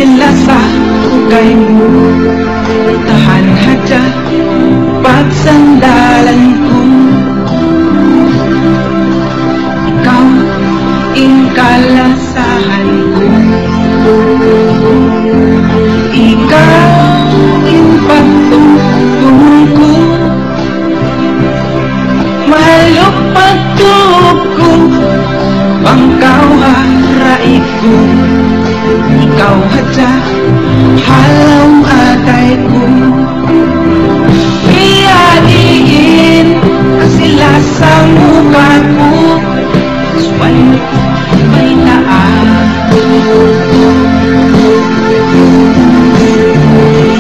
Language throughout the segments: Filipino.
sila sa hukay mo. Tahan hadya pagsandalan ko. Ikaw kalasahan ko. Ikaw pagtutulong ko. Mahalok pagtuog ko. Bangkaw harait ko. Ikaw hadya halaw atay ko. Iyadiin ang sila sa mukha ko. Suwan may taan.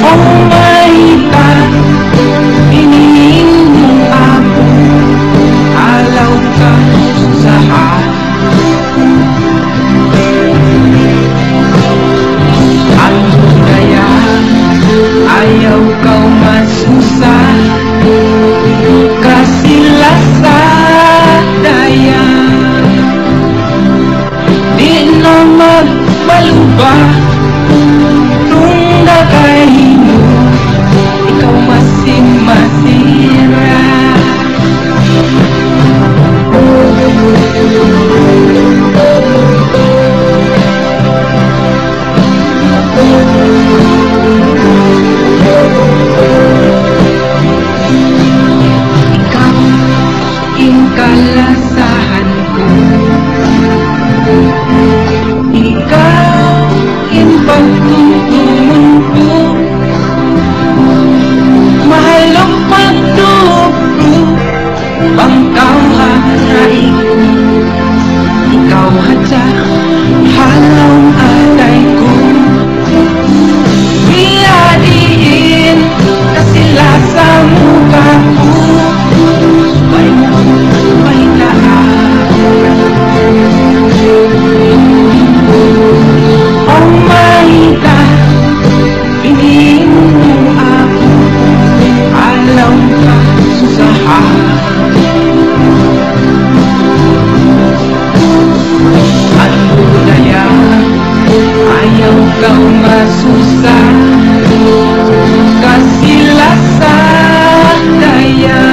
Oh my God, iniinom ako. Alaw ka sa hal. At kaya ayaw kau masusa. Kasila sa daya. Di na magbaluba tungga kayo. Ikaw masing masira. Ikaw kalasahan ko. Ikaw pagtutulong ko. Mahalong pagtuog ko. Bangkaw harait ko. Ikaw hadya halaw atay ko. Iyadiin kasila sa mukha ko. May taan. Oh my God, iniinom ako. Alaw ka sa hal. Ano kaya ayaw kau masusa. Kasila sa daya.